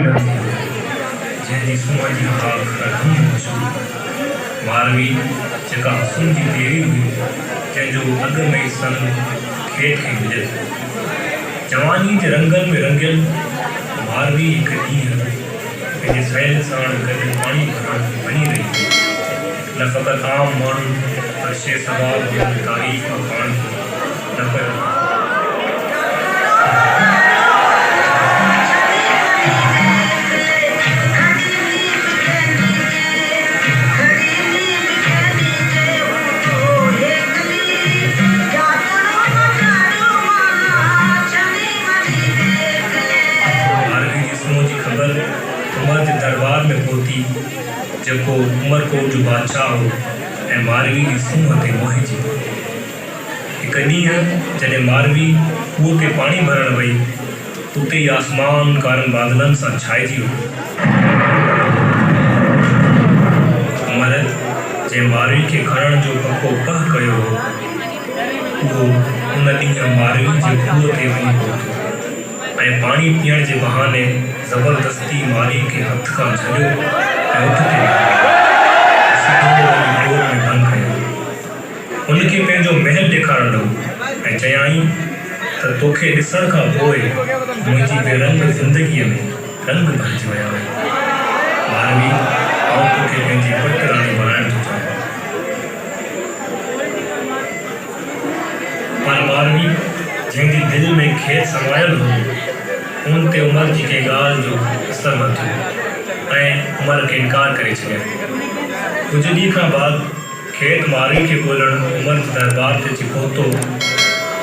नदी जंहिंजी सूंहं जी खाक रखूं मारवी जेका हुस्न जी देवी हुई जंहिंजो अॻ में ई सन खेत खे मिले जवानी जे रंगनि में रंगियल मारवी हिकु ॾींहुं पंहिंजे सहेल सां गॾु पाणी भरण वञी रही न फ़क़ति आम माण्हू पर शे सवाब तारीफ़ पाणी न कयो दरबार में पहुती जेको उमरकोट जो बादशाह हो ऐं मारवी जी सूंहं ते मोहिजी हिकु ॾींहुं जॾहिं मारवी खूह ते पाणी भरण वई उते ई आसमान कारनि बादलनि सां छाइजी वियो उमर जंहिं मारवी खे खणण जो पको पह कयो हो उहो उन ॾींहुं मारवी जे खूह ते वञी पहुतो ऐं पाणी पीअण जे बहाने ज़बरदस्ती मारी खे हथ खां छॾियो ऐं उठते गोर में बंदि कयो उनखे पंहिंजो महल ॾेखारणो ऐं चयाईं त तोखे ॾिसण खां पोइ मुंहिंजी बेरंग ज़िंदगीअ में रंग भरिजी विया आहिनि मारवी आउं तोखे पंहिंजी पट राणी बणाइण थो चाहियां पर मारवी जंहिंजी दिलि में खेत समायल हो उन ते उमर जी कंहिं ॻाल्हि जो असर न थियो ऐं उमर खे इनकार करे छॾियो कुझु ॾींहं खां बाद खेत मारवी खे ॻोल्हण उमर जे दरबार ते अची पहुतो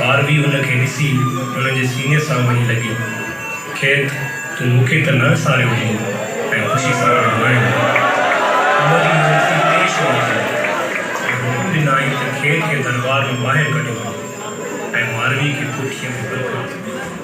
मारवी उनखे ॾिसी उनजे सीने सां वञी लॻी खेत तूं मूंखे त न सारियो हूंदो ऐं ख़ुशी सां ॾिनाई त खेत खे दरबार में ॿाहिरि कढियो ऐं मारवी खे पुठीअ में बंदि कयो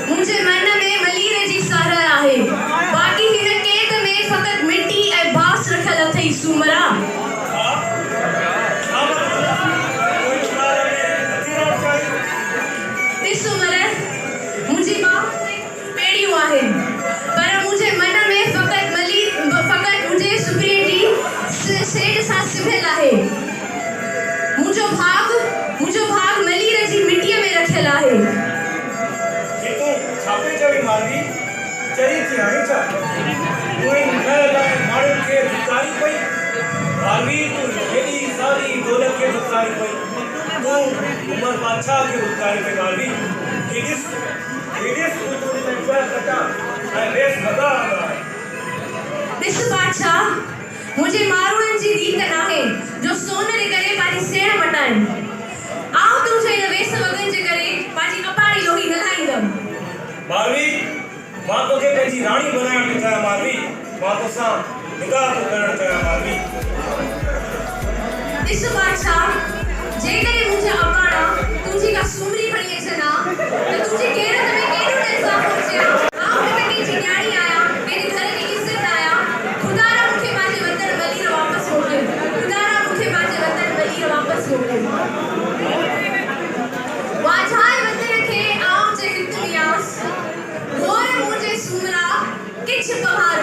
मुझे मन में मलीर जी सारा आहे बाक़ी हिन केक में फ़क़त मिट्टी ऐं बांस रखियल अथई सूमरा ॾिस उमर मुंहिंजी माउ पेड़ियूं आहिनि पर मुंहिंजे मन में फ़क़त मुंहिंजे सुपिरे जी सेठ सां सिभियल आहे मुंहिंजो भाग मलीर जी मिट्टीअ में रखियल आहे छापे चवी मारवी चई थी हाणे छा उहे न लाइ माण्हुनि खे धिकारी पई मारवी तूं हेॾी सारी दौलत खे धिकारी पई तूं उमर बादशाह खे धिकारी पई मारवी ॾिस तूं तुंहिंजे में कटा ऐं रेस लॻा ॾिस बादशाह मुंहिंजे माण्हुनि जी रीत नाहे जो सोन जे करे पंहिंजी सेण मटाइनि आउं तुंहिंजे हिन वेस वॻनि जे करे पंहिंजी अपाड़ी लोही हलाईंदमि मारवी मां तोखे पंहिंजी राणी बनाइण थो चाहियां मारवी मां तोसां निकाह थो करणु चाहियां मारवी ॾिस बादशाह जेकॾहिं मुंहिंजा अपाड़ा तुंहिंजी का सुमरी खणी अचनि हा त तुंहिंजी गैरत में केॾो न इज़ाफ़ो थिए आउं बि कंहिंजी न्याणी आहियां कंहिंजे घर जी इज़त आहियां ख़ुदा मूंखे पंहिंजे वतन मलीर वापसि मोकिले वाझाए वतन खे आउं जे हित वियासि घोर मुंहिंजे सूमरा किछ पहाड़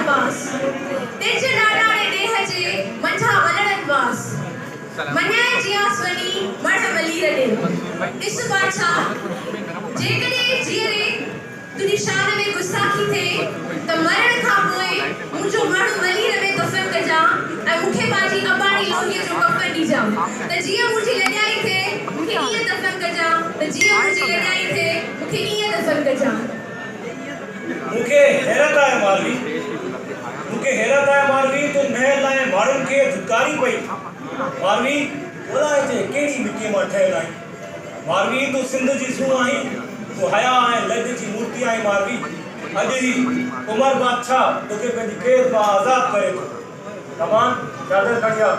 मन्याए जियास वनी मढ़ वली रडे इस बादशाह जेकॾे जीअरे तुझी शान में गुस्ताखी थे त मरण खां पोइ मुंहिंजो मढ़ वली में दफन कजा ऐं मूंखे पंहिंजी अबाणी लोहीअ जो कफन ॾिजा त जीअं मुंहिंजी लॼाई थे मूंखे ईअं दफन कजा त जीअं मुंहिंजी लॼाई थे मूंखे ईअं दफन कजा मूंखे हैरत आहे मारवी तूं महल लाइ माण्हुनि खे धिकारी पई मारवी अलाए जे कहिड़ी मिटीअ मां ठहियल आहीं मारवी तूं सिंध जी सूंहुं आहीं तूं हया ऐं लज जी मूर्ति आहीं मारवी अॼु ई उमर बादशाह तोखे पंहिंजी क़ैद मां आज़ादु करे थो तमामु चादर खणी आ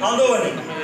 आंदो वञे